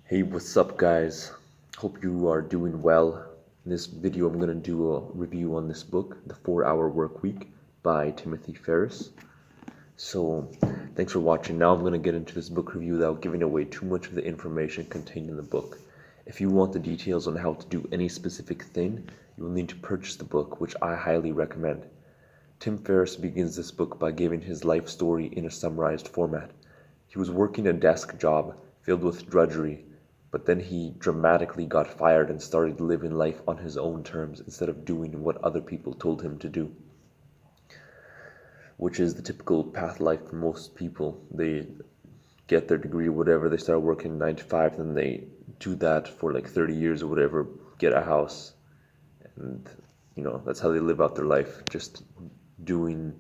Hey, what's up, guys? Hope you are doing well. In this video, I'm going to do a review on this book, The 4-Hour Workweek by Timothy Ferriss. So, thanks for watching. Now I'm going to get into this book review without giving away too much of the information contained in the book. If you want the details on how to do any specific thing, you will need to purchase the book, which I highly recommend. Tim Ferriss begins this book by giving his life story in a summarized format. He was working a desk job filled with drudgery, but then he dramatically got fired and started living life on his own terms instead of doing what other people told him to do, which is the typical path life for most people. They get their degree or whatever, they start working 9 to 5, then they do that for like 30 years or whatever, get a house, and that's how they live out their life, just doing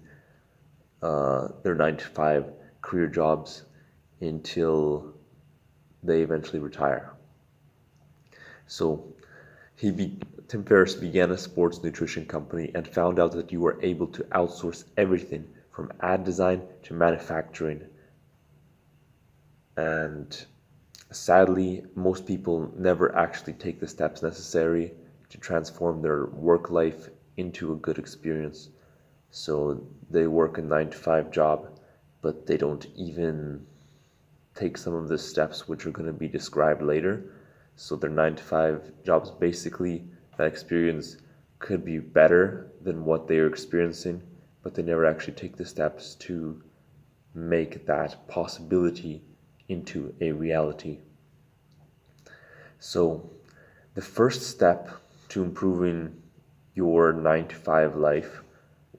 their 9 to 5 career jobs until they eventually retire. So Tim Ferriss began a sports nutrition company and found out that you were able to outsource everything from ad design to manufacturing. And sadly, most people never actually take the steps necessary to transform their work life into a good experience. So they work a 9 to 5 job, but they don't even take some of the steps which are going to be described later. So their 9 to 5 jobs, basically, that experience could be better than what they are experiencing, but they never actually take the steps to make that possibility into a reality. So the first step to improving your 9 to 5 life,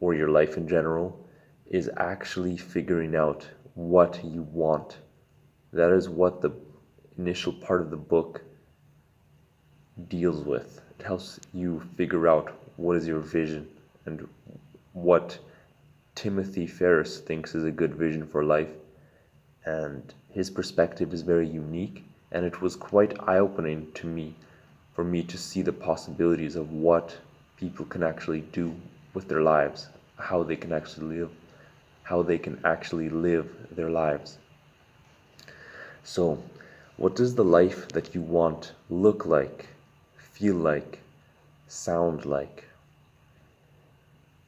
or your life in general, is actually figuring out what you want. That is what the initial part of the book deals with. It helps you figure out what is your vision and what Timothy Ferriss thinks is a good vision for life. And his perspective is very unique, and it was quite eye-opening to me, for me to see the possibilities of what people can actually do with their lives, how they can actually live their lives. So, what does the life that you want look like, feel like, sound like?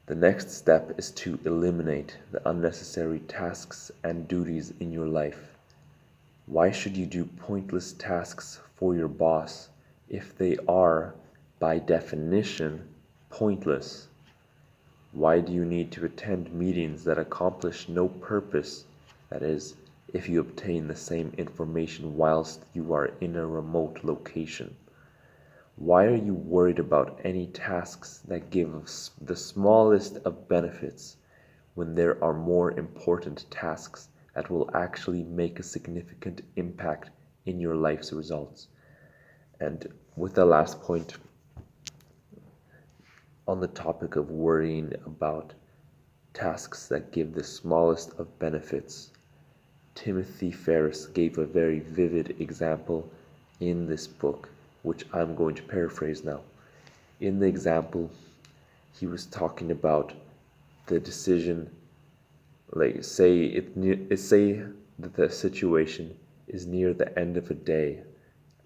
The next step is to eliminate the unnecessary tasks and duties in your life. Why should you do pointless tasks for your boss if they are, by definition, pointless? Why do you need to attend meetings that accomplish no purpose? That is, if you obtain the same information whilst you are in a remote location. Why are you worried about any tasks that give the smallest of benefits when there are more important tasks that will actually make a significant impact in your life's results? And with the last point, on the topic of worrying about tasks that give the smallest of benefits, Timothy Ferriss gave a very vivid example in this book, which I'm going to paraphrase now. In the example, he was talking about the decision, like say that the situation is near the end of a day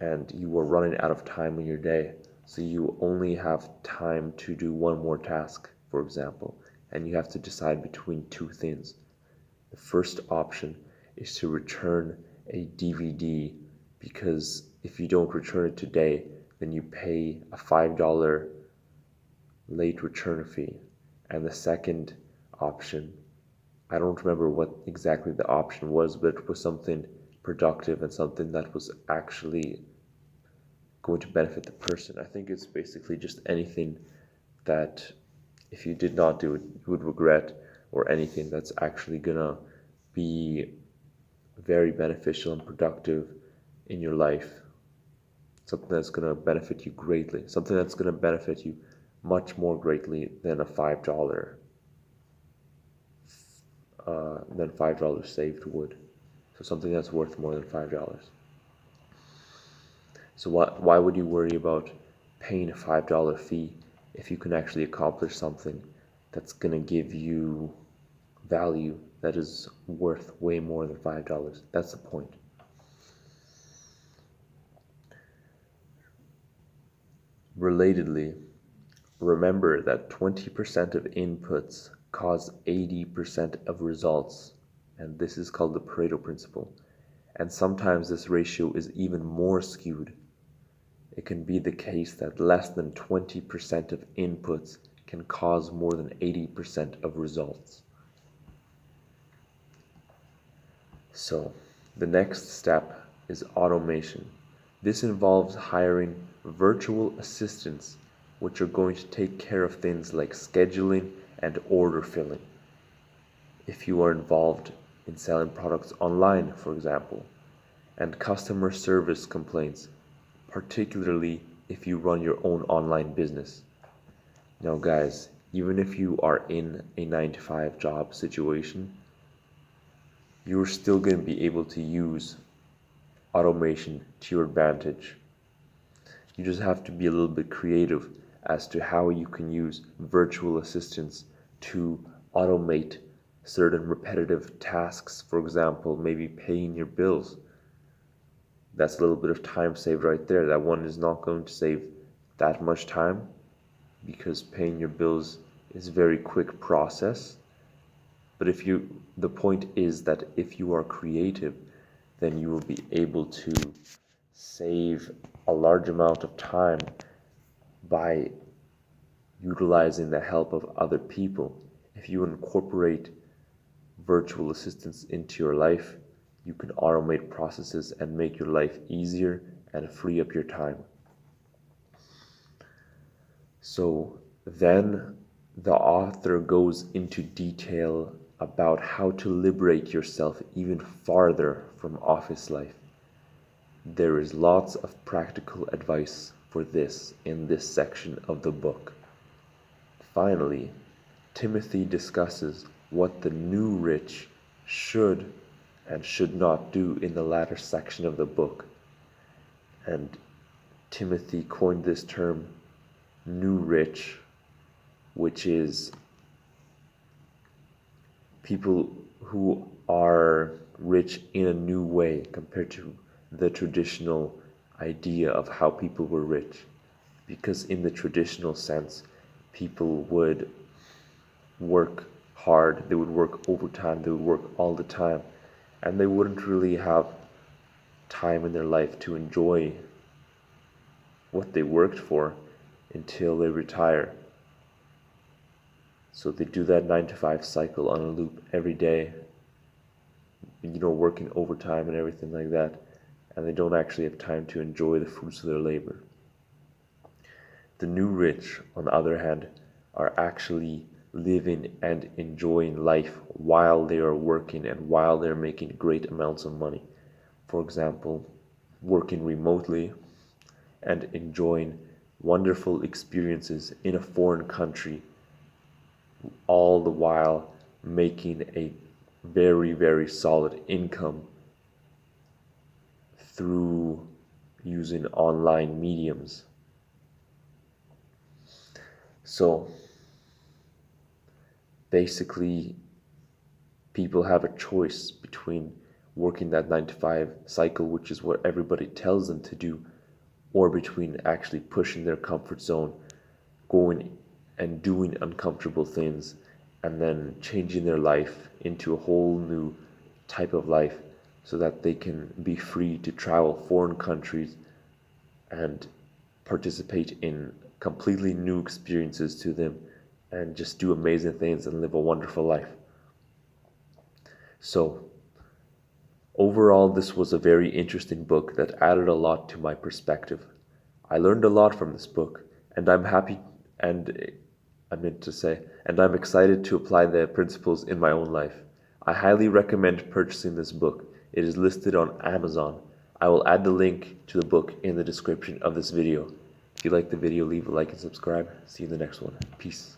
and you are running out of time in your day, so you only have time to do one more task, for example, and you have to decide between two things. The first option is to return a DVD, because if you don't return it today, then you pay a $5 late return fee. And the second option, I don't remember what exactly the option was, but it was something productive and something that was actually going to benefit the person. I think it's basically just anything that if you did not do it, you would regret, or anything that's actually gonna be very beneficial and productive in your life. Something that's gonna benefit you greatly. Something that's gonna benefit you much more greatly than a $5 saved would. So something that's worth more than $5. So why would you worry about paying a $5 fee if you can actually accomplish something that's going to give you value that is worth way more than $5? That's the point. Relatedly, remember that 20% of inputs cause 80% of results, and this is called the Pareto principle. And sometimes this ratio is even more skewed. It can be the case that less than 20% of inputs can cause more than 80% of results. So, the next step is automation. This involves hiring virtual assistants, which are going to take care of things like scheduling and order filling. If you are involved in selling products online, for example, and customer service complaints, particularly if you run your own online business. Now, guys, even if you are in a 9-to-5 job situation, you're still going to be able to use automation to your advantage. You just have to be a little bit creative as to how you can use virtual assistants to automate certain repetitive tasks. For example, maybe paying your bills. That's a little bit of time saved right there. That one is not going to save that much time because paying your bills is a very quick process. But the point is that if you are creative, then you will be able to save a large amount of time by utilizing the help of other people. If you incorporate virtual assistants into your life, you can automate processes and make your life easier and free up your time. So then the author goes into detail about how to liberate yourself even farther from office life. There is lots of practical advice for this in this section of the book. Finally, Timothy discusses what the new rich should and should not do in the latter section of the book. And Timothy coined this term, new rich, which is people who are rich in a new way compared to the traditional idea of how people were rich. Because in the traditional sense, people would work hard, they would work overtime, they would work all the time, and they wouldn't really have time in their life to enjoy what they worked for until they retire. So they do that 9-to-5 cycle on a loop every day, working overtime and everything like that, and they don't actually have time to enjoy the fruits of their labor. The new rich, on the other hand, are actually living and enjoying life while they are working and while they're making great amounts of money. For example, working remotely and enjoying wonderful experiences in a foreign country, all the while making a very, very solid income through using online mediums. So basically, people have a choice between working that 9-to-5 cycle, which is what everybody tells them to do, or between actually pushing their comfort zone, going and doing uncomfortable things, and then changing their life into a whole new type of life so that they can be free to travel foreign countries and participate in completely new experiences to them and just do amazing things and live a wonderful life. So overall, this was a very interesting book that added a lot to my perspective. I learned a lot from this book, and I'm excited to apply the principles in my own life. I highly recommend purchasing this book. It is listed on Amazon. I will add the link to the book in the description of this video. If you like the video, leave a like and subscribe. See you in the next one. Peace.